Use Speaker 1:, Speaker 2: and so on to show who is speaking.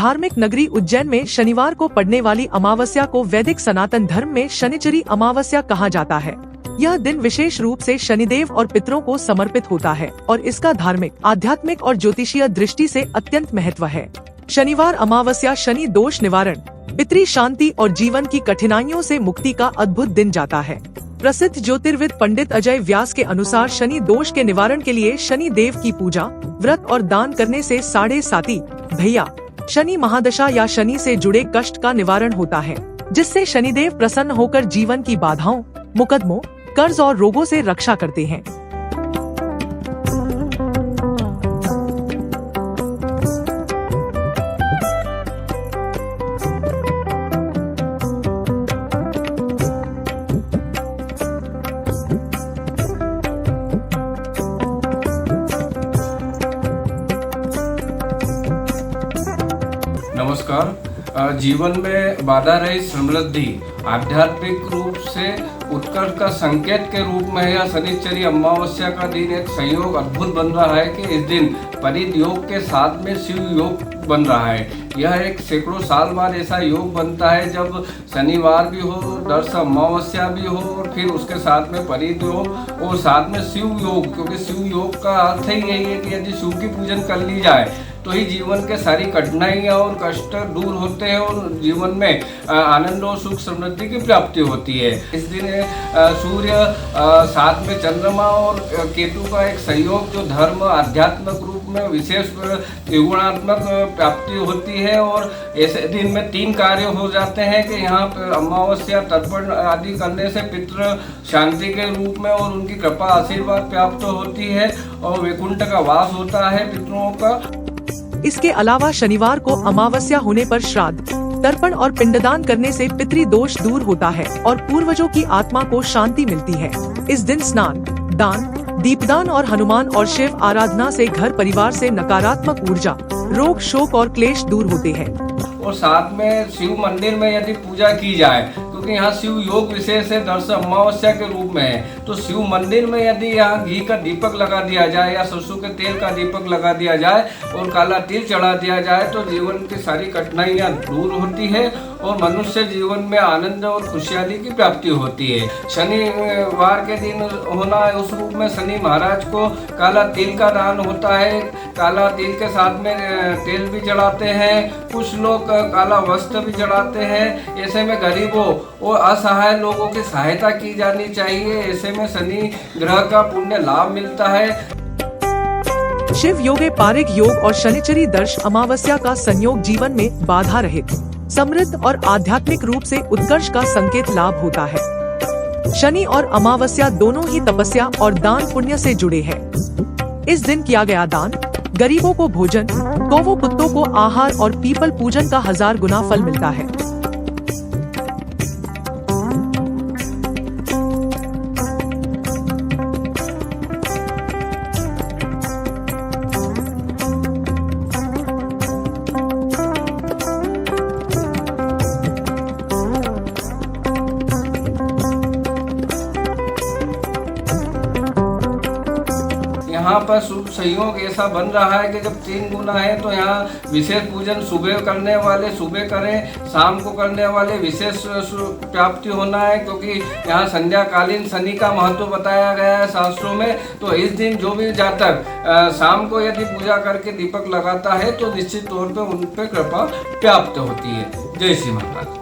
Speaker 1: धार्मिक नगरी उज्जैन में शनिवार को पड़ने वाली अमावस्या को वैदिक सनातन धर्म में शनिचरी अमावस्या कहा जाता है। यह दिन विशेष रूप से शनिदेव और पितरों को समर्पित होता है और इसका धार्मिक, आध्यात्मिक और ज्योतिषीय दृष्टि से अत्यंत महत्व है। शनिवार अमावस्या शनि दोष निवारण, पितृ शांति और जीवन की कठिनाइयों से मुक्ति का अद्भुत दिन जाता है। प्रसिद्ध ज्योतिर्विद पंडित अजय व्यास के अनुसार शनि दोष के निवारण के लिए शनि देव की पूजा, व्रत और दान करने से साढ़े साती, भैया, शनि महादशा या शनि से जुड़े कष्ट का निवारण होता है, जिससे शनिदेव प्रसन्न होकर जीवन की बाधाओं, मुकदमों, कर्ज और रोगों से रक्षा करते हैं।
Speaker 2: नमस्कार। जीवन में बाधा रहित समृद्धि आध्यात्मिक रूप से उत्कर्ष का संकेत के रूप में यह शनिचरी अमावस्या का दिन एक संयोग अद्भुत बन रहा है कि इस दिन परिध योग के साथ में शिव योग बन रहा है। यह एक सैकड़ों साल बाद ऐसा योग बनता है जब शनिवार भी हो, दर्श अमावस्या भी हो और फिर उसके साथ में परिध योग और साथ में शिव योग, क्योंकि शिव योग का अर्थ ही यही है कि यदि शिव की पूजन कर ली जाए तो ही जीवन के सारी कठिनाइयाँ और कष्ट दूर होते हैं और जीवन में आनंद और सुख समृद्धि की प्राप्ति होती है। इस दिन सूर्य साथ में चंद्रमा और केतु का एक संयोग जो धर्म आध्यात्मिक रूप में विशेष त्रिगुणात्मक प्राप्ति होती है और ऐसे दिन में तीन कार्य हो जाते हैं कि यहाँ पर अमावस्या तर्पण आदि करने से पितृ शांति के रूप में और उनकी कृपा आशीर्वाद प्राप्त होती है और वैकुंठ का वास होता है पितरों का।
Speaker 1: इसके अलावा शनिवार को अमावस्या होने पर श्राद्ध, तर्पण और पिंडदान करने से पितृ दोष दूर होता है और पूर्वजों की आत्मा को शांति मिलती है। इस दिन स्नान, दान, दीपदान और हनुमान और शिव आराधना से घर परिवार से नकारात्मक ऊर्जा, रोग, शोक और क्लेश दूर होते हैं।
Speaker 2: और साथ में शिव मंदिर में यदि पूजा की जाए, क्योंकि यहाँ शिव योग विशेष है, दर्श अमावस्या के रूप में है, तो शिव मंदिर में यदि यहाँ घी का दीपक लगा दिया जाए या सरसों के तेल का दीपक लगा दिया जाए और काला तिल चढ़ा दिया जाए तो जीवन की सारी कठिनाइयाँ दूर होती है और मनुष्य जीवन में आनंद और खुशहाली की प्राप्ति होती है। शनिवार के दिन होना है उस रूप में शनि महाराज को काला तिल का दान होता है। काला तिल के साथ में तेल भी चढ़ाते हैं, कुछ लोग काला वस्त्र भी चढ़ाते हैं। ऐसे में गरीबों और असहाय लोगों की सहायता की जानी चाहिए। ऐसे में शनि ग्रह का पुण्य लाभ मिलता है।
Speaker 1: शिव योगे पारिक योग और शनिचरी दर्श अमावस्या का संयोग जीवन में बाधा रहित, समृद्ध और आध्यात्मिक रूप से उत्कर्ष का संकेत लाभ होता है। शनि और अमावस्या दोनों ही तपस्या और दान पुण्य से जुड़े हैं। इस दिन किया गया दान, गरीबों को भोजन, गौवों कुत्तों को आहार और पीपल पूजन का 1000 गुना फल मिलता है।
Speaker 2: यहाँ पर शुभ संयोग ऐसा बन रहा है कि जब 3 गुना है तो यहाँ विशेष पूजन सुबह करने वाले सुबह करें, शाम को करने वाले विशेष प्राप्ति होना है, क्योंकि यहाँ संध्याकालीन शनि का महत्व बताया गया है शास्त्रों में। तो इस दिन जो भी जातक शाम को यदि पूजा करके दीपक लगाता है तो निश्चित तौर पर उन पर कृपा प्राप्त होती है। जय श्री महाराज।